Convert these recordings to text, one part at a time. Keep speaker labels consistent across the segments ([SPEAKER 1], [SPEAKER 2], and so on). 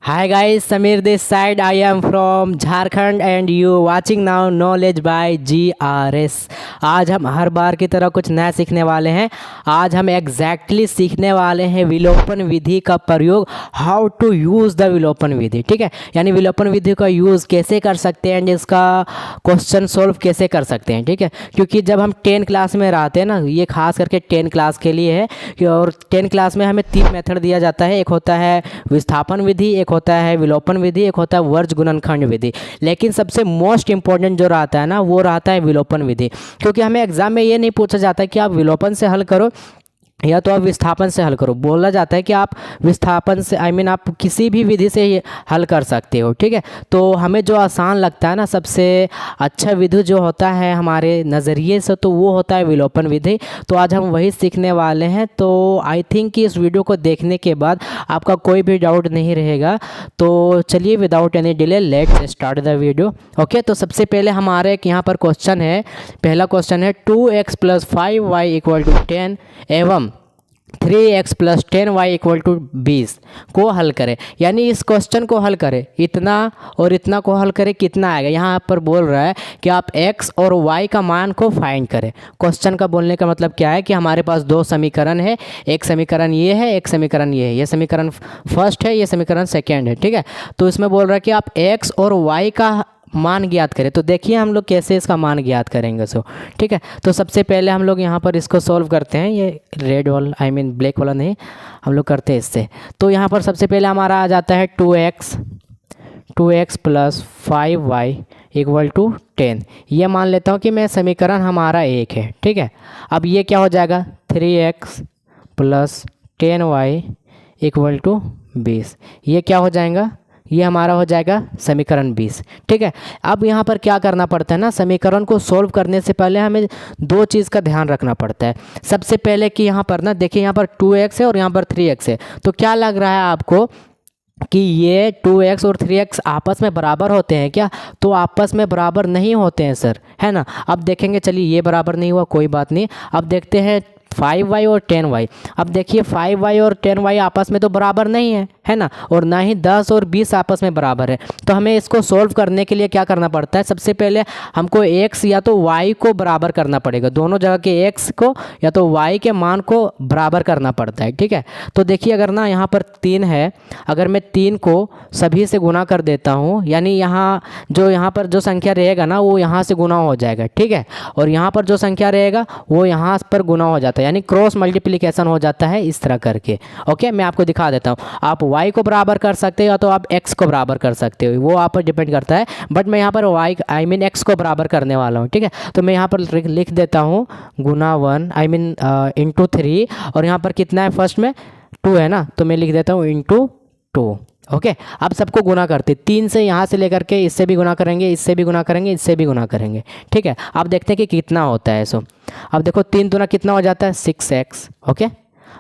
[SPEAKER 1] Hi guys, Samir this side. I am from Jharkhand and you watching now Knowledge by GRS। आज हम हर बार की तरह कुछ नया सीखने वाले हैं। आज हम एग्जैक्टली सीखने वाले हैं विलोपन विधि का प्रयोग, हाउ टू यूज़ द विलोपन विधि। ठीक है, यानी विलोपन विधि का यूज़ कैसे कर सकते हैं एंड इसका क्वेश्चन सोल्व कैसे कर सकते हैं। ठीक है, क्योंकि जब हम 10 क्लास में रहते हैं ना, ये खास करके 10 क्लास के लिए है। और 10 क्लास में हमें 3 मेथड दिया जाता है। एक होता है विस्थापन विधि, एक होता है विलोपन विधि, एक होता है वर्ज गुणनखंड विधि। लेकिन सबसे मोस्ट इंपॉर्टेंट जो रहता है ना, वो रहता है विलोपन विधि। क्योंकि हमें एग्जाम में ये नहीं पूछा जाता कि आप विलोपन से हल करो या तो आप विस्थापन से हल करो। बोला जाता है कि आप विस्थापन से आप किसी भी विधि से ये हल कर सकते हो। ठीक है, तो हमें जो आसान लगता है ना, सबसे अच्छा विधि जो होता है हमारे नज़रिए से, तो वो होता है विलोपन विधि। तो आज हम वही सीखने वाले हैं। तो आई थिंक कि इस वीडियो को देखने के बाद आपका कोई भी डाउट नहीं रहेगा। तो चलिए without any delay let's start the video. Okay, तो सबसे पहले हमारे एक यहाँ पर क्वेश्चन है। पहला क्वेश्चन है 2x + 5y = 10 एवं 3x + 10y = 20 को हल करें। यानी इस क्वेश्चन को हल करें, इतना और इतना को हल करें, कितना आएगा। यहाँ पर बोल रहा है कि आप x और y का मान को फाइंड करें। क्वेश्चन का बोलने का मतलब क्या है कि हमारे पास दो समीकरण है। एक समीकरण ये है, एक समीकरण ये है। ये समीकरण फर्स्ट है, ये समीकरण सेकेंड है। ठीक है, तो इसमें बोल रहा है कि आप x और y का मान ज्ञात करें। तो देखिए हम लोग कैसे इसका मान ज्ञात करेंगे। ठीक है, तो सबसे पहले हम लोग यहाँ पर इसको सॉल्व करते हैं। ये रेड वाला ब्लैक वाला नहीं, हम लोग करते हैं इससे। तो यहाँ पर सबसे पहले हमारा आ जाता है 2x + 5y = 10। ये मान लेता हूँ कि मैं समीकरण हमारा एक है। ठीक है, अब ये क्या हो जाएगा 3x + 10y = 20। ये क्या हो जाएगा, ये हमारा हो जाएगा समीकरण 20। ठीक है, अब यहाँ पर क्या करना पड़ता है ना, समीकरण को सॉल्व करने से पहले हमें दो चीज़ का ध्यान रखना पड़ता है। सबसे पहले कि यहाँ पर ना देखिए, यहाँ पर 2x है और यहाँ पर 3x है। तो क्या लग रहा है आपको कि ये 2x और 3x आपस में बराबर होते हैं क्या? तो आपस में बराबर नहीं होते हैं सर, है ना। अब देखेंगे, चलिए ये बराबर नहीं हुआ, कोई बात नहीं। अब देखते हैं 5y और 10y। अब देखिए 5y और 10y आपस में तो बराबर नहीं है ना, और ना ही 10 और 20 आपस में बराबर है। तो हमें इसको सॉल्व करने के लिए क्या करना पड़ता है, सबसे पहले हमको x या तो y को बराबर करना पड़ेगा। दोनों जगह के x को या तो y के मान को बराबर करना पड़ता है। ठीक है, तो देखिए अगर ना यहाँ पर 3 है, अगर मैं 3 को सभी से गुना कर देता हूँ, यानी यहाँ पर जो संख्या रहेगा ना, वो यहाँ से गुना हो जाएगा। ठीक है, और यहाँ पर जो संख्या रहेगा वो यहाँ पर गुना हो जाता है, यानी क्रॉस मल्टीप्लिकेशन हो जाता है इस तरह करके। ओके, मैं आपको दिखा देता हूँ। आप y को बराबर कर सकते हो या तो आप x को बराबर कर सकते हो, वो आप पर डिपेंड करता है। बट मैं यहाँ पर x को बराबर करने वाला हूँ। ठीक है, तो मैं यहाँ पर लिख देता हूँ गुना 1 इंटू 3, और यहाँ पर कितना है, फर्स्ट में 2 है ना, तो मैं लिख देता हूँ इंटू 2। ओके, अब सबको गुना करते 3 से, यहाँ से लेकर के इससे भी गुना करेंगे, इससे भी गुना करेंगे, इससे भी गुना करेंगे। ठीक है, अब देखते हैं कि कितना होता है। अब देखो 3 दूना कितना हो जाता है 6x। ओके,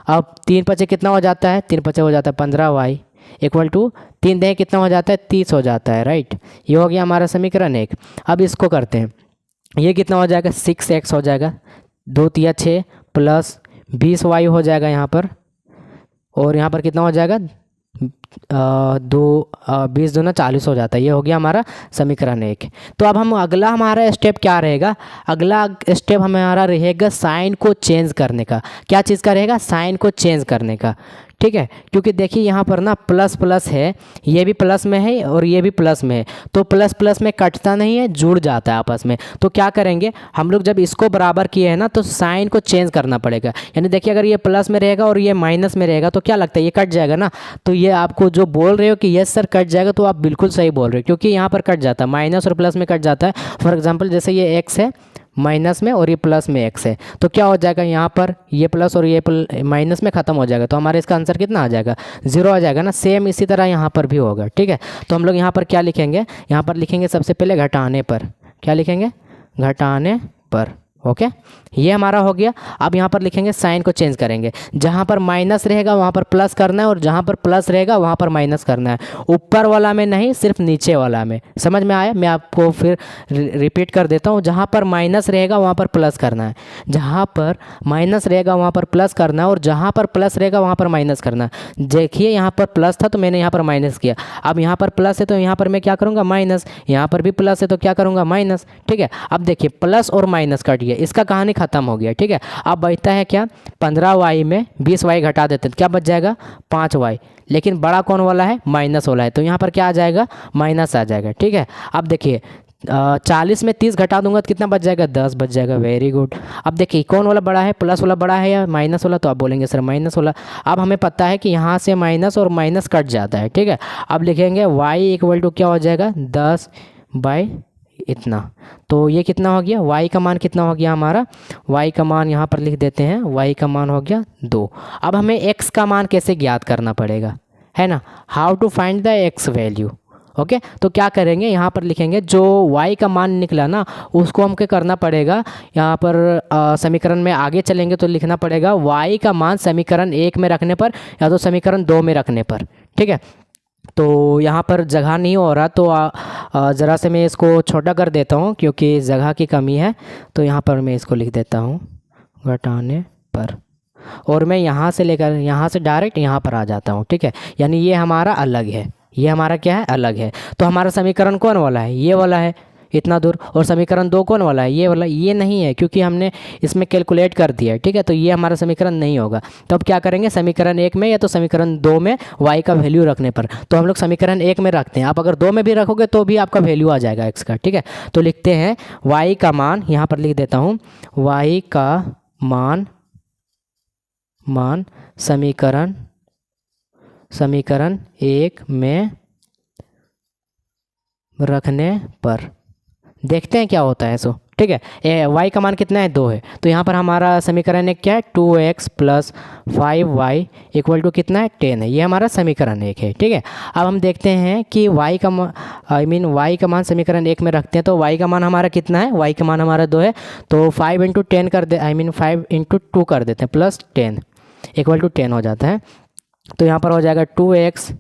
[SPEAKER 1] अब 3 पचे कितना हो जाता है, 3 पचे हो जाता है 15y = 3 दे कितना हो जाता है 30 हो जाता है। राइट, ये हो गया हमारा समीकरण 1। अब इसको करते हैं, ये कितना हो जाएगा 6x हो जाएगा, 2 तिया 6 + 20y हो जाएगा यहाँ पर, और यहाँ पर कितना हो जाएगा 20 दूना 40 हो जाता है। ये हो गया हमारा समीकरण 1। तो अब हम अगला हमारा स्टेप क्या रहेगा, अगला स्टेप हमारा रहेगा साइन को चेंज करने का। क्या चीज़ का रहेगा, साइन को चेंज करने का। ठीक है, क्योंकि देखिए यहाँ पर ना प्लस प्लस है, ये भी प्लस में है और ये भी प्लस में है, तो प्लस प्लस में कटता नहीं है, जुड़ जाता है आपस में। तो क्या करेंगे हम लोग, जब इसको बराबर किए हैं ना, तो साइन को चेंज करना पड़ेगा। यानी देखिए अगर ये प्लस में रहेगा और ये माइनस में रहेगा तो क्या लगता है, ये कट जाएगा ना। तो ये आपको जो बोल रहे हो कि यस सर कट जाएगा, तो आप बिल्कुल सही बोल रहे हो, क्योंकि यहाँ पर कट जाता है, माइनस और प्लस में कट जाता है। फॉर एग्जाम्पल जैसे ये x है माइनस में और ये प्लस में x है, तो क्या हो जाएगा, यहाँ पर ये प्लस और ये माइनस में ख़त्म हो जाएगा। तो हमारे इसका आंसर कितना आ जाएगा, 0 आ जाएगा ना। सेम इसी तरह यहाँ पर भी होगा। ठीक है, तो हम लोग यहाँ पर क्या लिखेंगे, यहाँ पर लिखेंगे सबसे पहले घटाने पर। क्या लिखेंगे, घटाने पर। ओके, ये हमारा हो गया। अब यहाँ पर लिखेंगे, साइन को चेंज करेंगे, जहाँ पर माइनस रहेगा वहाँ पर प्लस करना है और जहाँ पर प्लस रहेगा वहाँ पर माइनस करना है। ऊपर वाला में नहीं, सिर्फ नीचे वाला में। समझ में आया? मैं आपको फिर रिपीट कर देता हूँ। जहाँ पर माइनस रहेगा वहाँ पर प्लस करना है, जहाँ पर माइनस रहेगा वहाँ पर प्लस करना है और जहाँ पर प्लस रहेगा वहाँ पर माइनस करना है। देखिए यहाँ पर प्लस था तो मैंने यहाँ पर माइनस किया। अब यहाँ पर प्लस है तो यहाँ पर मैं क्या करूँगा, माइनस। यहाँ पर भी प्लस है तो क्या करूँगा, माइनस। ठीक है, अब देखिए प्लस और माइनस कट गया, इसका कहानी खत्म हो गया। ठीक है, अब बचता है क्या, 15y में 20y घटा देते हैं, क्या बच जाएगा, 5y। लेकिन बड़ा कौन वाला है, माइनस वाला है, तो यहाँ पर क्या आ जाएगा, माइनस आ जाएगा। ठीक है, अब देखिए 40 में 30 घटा दूंगा तो कितना बच जाएगा, 10 बच जाएगा। Very good. अब देखिए कौन वाला बड़ा है, प्लस वाला बड़ा है या माइनस वाला, तो आप बोलेंगे सर माइनस वाला। अब हमें पता है कि यहाँ से माइनस और माइनस कट जाता है। ठीक है, अब लिखेंगे y इक्वल टू क्या हो जाएगा, 10 बाई इतना। तो ये कितना हो गया, y का मान कितना हो गया हमारा, y का मान यहाँ पर लिख देते हैं, y का मान हो गया 2। अब हमें x का मान कैसे ज्ञात करना पड़ेगा, है ना, how to find the x value. Okay, तो क्या करेंगे, यहाँ पर लिखेंगे जो y का मान निकला ना उसको हमको करना पड़ेगा। यहाँ पर समीकरण में आगे चलेंगे तो लिखना पड़ेगा y का मान समीकरण 1 में रखने पर या तो समीकरण 2 में रखने पर। ठीक है, तो यहाँ पर जगह नहीं हो रहा तो ज़रा से मैं इसको छोटा कर देता हूँ क्योंकि जगह की कमी है। तो यहाँ पर मैं इसको लिख देता हूँ घटाने पर, और मैं यहाँ से लेकर यहाँ से डायरेक्ट यहाँ पर आ जाता हूँ। ठीक है, यानी ये हमारा अलग है, ये हमारा क्या है, अलग है। तो हमारा समीकरण कौन वाला है, ये वाला है इतना दूर, और समीकरण 2 कौन वाला है, ये वाला। ये नहीं है क्योंकि हमने इसमें कैलकुलेट कर दिया है। ठीक है, तो ये हमारा समीकरण नहीं होगा। तो अब क्या करेंगे, समीकरण 1 में या तो समीकरण 2 में y का वैल्यू रखने पर, तो हम लोग समीकरण 1 में रखते हैं। आप अगर 2 में भी रखोगे तो भी आपका वैल्यू आ जाएगा x का। ठीक है, तो लिखते हैं y का मान, यहाँ पर लिख देता हूँ y का मान समीकरण 1 में रखने पर देखते हैं क्या होता है। सो ठीक है, y का मान कितना है, 2 है, तो यहाँ पर हमारा समीकरण एक क्या है, 2x plus 5y equal to कितना है, 10 है। ये हमारा समीकरण 1 है। ठीक है, अब हम देखते हैं कि y का y का मान समीकरण 1 में रखते हैं तो y का मान हमारा कितना है, y का मान हमारा 2 है, तो 5 इंटू 10 कर दे 5 इंटू 2 कर देते हैं प्लस 10 इक्वल टू 10 हो जाता है। तो यहाँ पर हो जाएगा 2x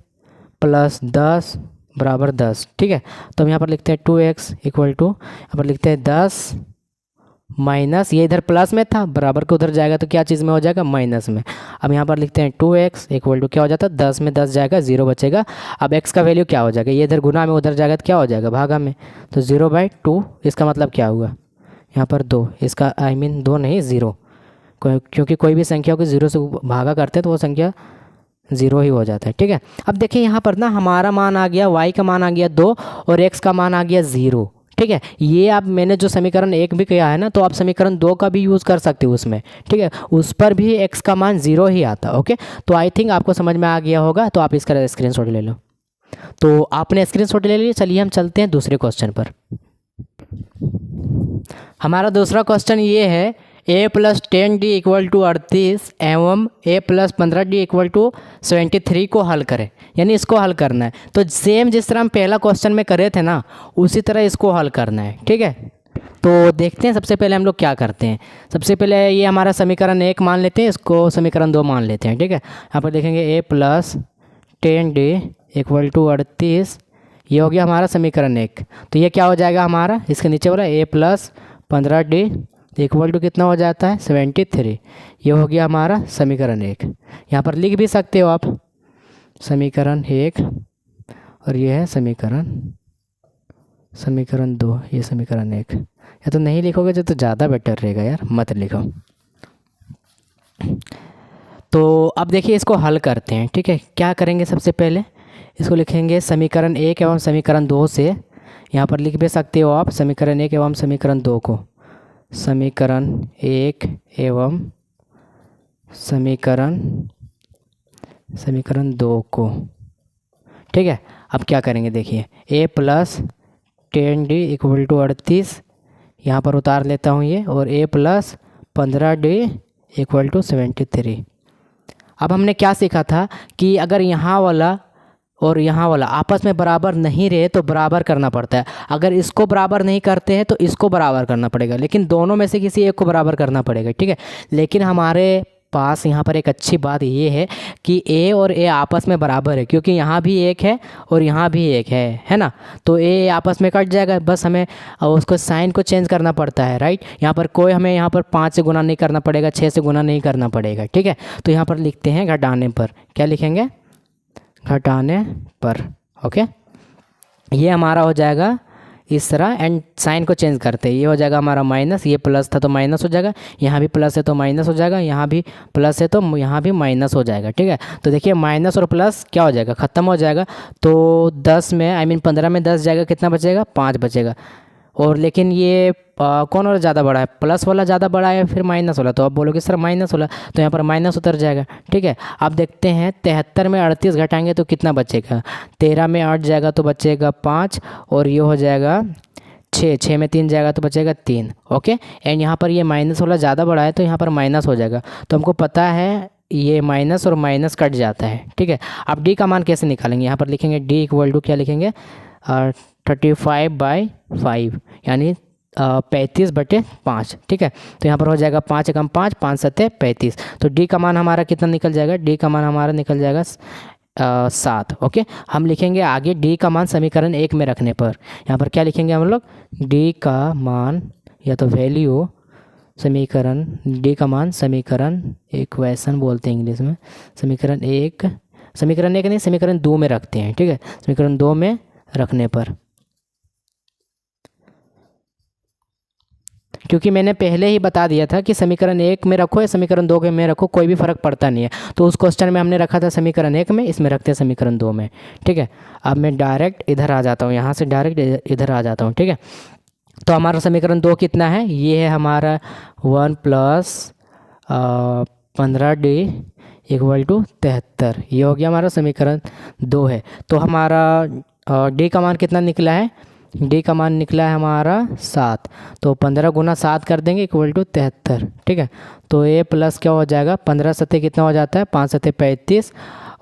[SPEAKER 1] प्लस 10 बराबर 10। ठीक है, तो हम यहाँ पर लिखते हैं 2x इक्वल टू, यहाँ पर लिखते हैं 10 माइनस, ये इधर प्लस में था, बराबर को उधर जाएगा तो क्या चीज़ में हो जाएगा, माइनस में। अब यहाँ पर लिखते हैं 2x इक्वल टू क्या हो जाता है, 10 में 10 जाएगा, 0 बचेगा। अब x का वैल्यू क्या हो जाएगा, ये इधर गुना में उधर जाएगा तो क्या हो जाएगा, भागा में। तो 0/2, इसका मतलब क्या हुआ, यहाँ पर 2, इसका 2 नहीं 0, क्योंकि कोई भी संख्या को 0 से भागा करते हैं तो वो संख्या 0 ही हो जाता है। ठीक है, अब देखिए यहाँ पर ना हमारा मान आ गया, y का मान आ गया 2 और x का मान आ गया 0। ठीक है, ये आप मैंने जो समीकरण 1 भी किया है ना, तो आप समीकरण 2 का भी यूज़ कर सकते हो उसमें। ठीक है, उस पर भी x का मान 0 ही आता। ओके, तो आई थिंक आपको समझ में आ गया होगा, तो आप इसका स्क्रीनशॉट ले लो। तो आपने स्क्रीनशॉट ले लिया, चलिए हम चलते हैं दूसरे क्वेश्चन पर। हमारा दूसरा क्वेश्चन ये है, a plus 10d equal to 38 एवं a plus 15d equal to 73 को हल करें। यानी इसको हल करना है, तो सेम जिस तरह हम पहला क्वेश्चन में करे थे ना उसी तरह इसको हल करना है। ठीक है, तो देखते हैं सबसे पहले हम लोग क्या करते हैं। सबसे पहले ये हमारा समीकरण 1 मान लेते हैं, इसको समीकरण 2 मान लेते हैं। ठीक है, यहाँ पर देखेंगे a plus 10d equal to 38, ये हो गया हमारा समीकरण 1। तो ये क्या हो जाएगा हमारा, इसके नीचे वाला a plus 15d equal to कितना हो जाता है, 73। ये हो गया हमारा समीकरण 1। यहाँ पर लिख भी सकते हो आप समीकरण 1 और ये है समीकरण 2, ये समीकरण 1। या तो नहीं लिखोगे तो ज़्यादा बेटर रहेगा यार, मत लिखो। तो अब देखिए इसको हल करते हैं। ठीक है, क्या करेंगे, सबसे पहले इसको लिखेंगे समीकरण 1 एवं समीकरण 2 से। यहाँ पर लिख भी सकते हो आप समीकरण 1 एवं समीकरण 2 को, समीकरण 1 एवं समीकरण 2 को। ठीक है, अब क्या करेंगे, देखिए a plus 10d equal to 38, यहाँ पर उतार लेता हूँ ये, और a plus 15d equal to 73। अब हमने क्या सीखा था कि अगर यहाँ वाला और यहाँ वाला आपस में बराबर नहीं रहे तो बराबर करना पड़ता है। अगर इसको बराबर नहीं करते हैं तो इसको बराबर करना पड़ेगा, लेकिन दोनों में से किसी एक को बराबर करना पड़ेगा, ठीक है। लेकिन हमारे पास यहाँ पर एक अच्छी बात ये है कि ए और ए आपस में बराबर है, क्योंकि यहाँ भी एक है और यहाँ भी एक है ना। तो ए आपस में कट जाएगा, बस हमें उसको साइन को चेंज करना पड़ता है, राइट। यहाँ पर कोई हमें यहाँ पर 5 से गुना नहीं करना पड़ेगा, 6 से गुना नहीं करना पड़ेगा, ठीक है। तो यहाँ पर लिखते हैं घटाने पर, क्या लिखेंगे, घटाने पर, ओके। ये हमारा हो जाएगा इस तरह, एंड साइन को चेंज करते हैं, ये हो जाएगा हमारा माइनस, ये प्लस था तो माइनस हो जाएगा, यहाँ भी प्लस है तो माइनस हो जाएगा, यहाँ भी प्लस है तो यहाँ भी माइनस हो जाएगा, ठीक है। तो देखिए माइनस और प्लस क्या हो जाएगा, ख़त्म हो जाएगा। तो 10 में 15 में 10 जाएगा, कितना बचेगा, 5 बचेगा। और लेकिन ये कौन वाला ज़्यादा बड़ा है, प्लस वाला ज़्यादा बड़ा है फिर माइनस वाला, तो आप बोलोगे सर माइनस वाला, तो यहाँ पर माइनस उतर जाएगा, ठीक है। अब देखते हैं 73 में 38 घटाएंगे तो कितना बचेगा, 13 में 8 जाएगा तो बचेगा 5, और ये हो जाएगा 6 में 3 जाएगा तो बचेगा 3, ओके। एंड यहाँ पर ये माइनस वाला ज़्यादा बड़ा है तो यहाँ पर माइनस हो जाएगा, तो हमको पता है ये माइनस और माइनस कट जाता है, ठीक है। अब डी का मान कैसे निकालेंगे, यहाँ पर लिखेंगे डी इक्वल टू क्या लिखेंगे, 35/5 यानी 35/5, ठीक है। तो यहाँ पर हो जाएगा 5 एकम 5, 5 सत्ते 35। तो डी का मान हमारा कितना निकल जाएगा, डी का मान हमारा निकल जाएगा 7, ओके। हम लिखेंगे आगे डी का मान समीकरण 1 में रखने पर, यहाँ पर क्या लिखेंगे हम लोग, डी का मान या तो वैल्यू समीकरण, डी का मान समीकरण, इक्वेशन बोलते हैं इंग्लिश में, समीकरण 1 नहीं, समीकरण 2 में रखते हैं, ठीक है। समीकरण 2 में रखने पर, क्योंकि मैंने पहले ही बता दिया था कि समीकरण 1 में रखो या समीकरण 2 में रखो, कोई भी फ़र्क पड़ता नहीं है। तो उस क्वेश्चन में हमने रखा था समीकरण 1 में, इसमें रखते हैं समीकरण 2 में, ठीक है। अब मैं डायरेक्ट इधर आ जाता हूँ, यहाँ से डायरेक्ट इधर आ जाता हूँ, ठीक है। तो हमारा समीकरण 2 कितना है, ये है हमारा 1 + 15D इक्वल टू 73, ये हो गया हमारा समीकरण 2 है। तो हमारा डी का मान कितना निकला है, डी का मान निकला है हमारा 7, तो 15 गुना 7 कर देंगे इक्वल टू 73, ठीक है। तो ए प्लस क्या हो जाएगा, 15 सत्ते कितना हो जाता है, 5 सत्ते 35,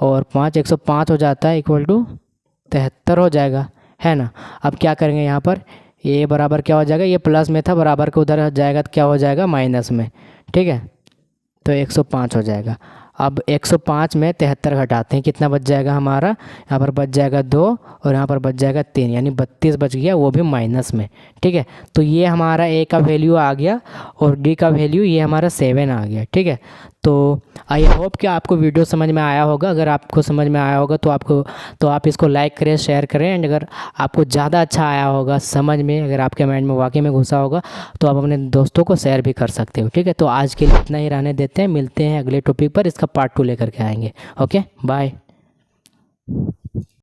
[SPEAKER 1] और 5 105 हो जाता है इक्वल टू 73 हो जाएगा, है ना। अब क्या करेंगे, यहाँ पर ये बराबर क्या हो जाएगा, ये प्लस में था, बराबर के उधर जाएगा तो क्या हो जाएगा, माइनस में, ठीक है। तो 105 हो जाएगा। अब 105 में 73 घटाते हैं, कितना बच जाएगा हमारा, यहाँ पर बच जाएगा 2 और यहाँ पर बच जाएगा 3, यानी 32 बच गया, वो भी माइनस में, ठीक है। तो ये हमारा ए का वैल्यू आ गया और डी का वैल्यू ये हमारा 7 आ गया, ठीक है। तो आई होप कि आपको वीडियो समझ में आया होगा। अगर आपको समझ में आया होगा तो आप इसको लाइक करें, शेयर करें, एंड अगर आपको ज़्यादा अच्छा आया होगा समझ में, अगर आपके माइंड में वाकई में घुसा होगा तो आप अपने दोस्तों को शेयर भी कर सकते हो, ठीक है। तो आज के लिए इतना ही रहने देते हैं, मिलते हैं अगले टॉपिक पर, इसका पार्ट 2 लेकर के आएंगे, ओके बाय।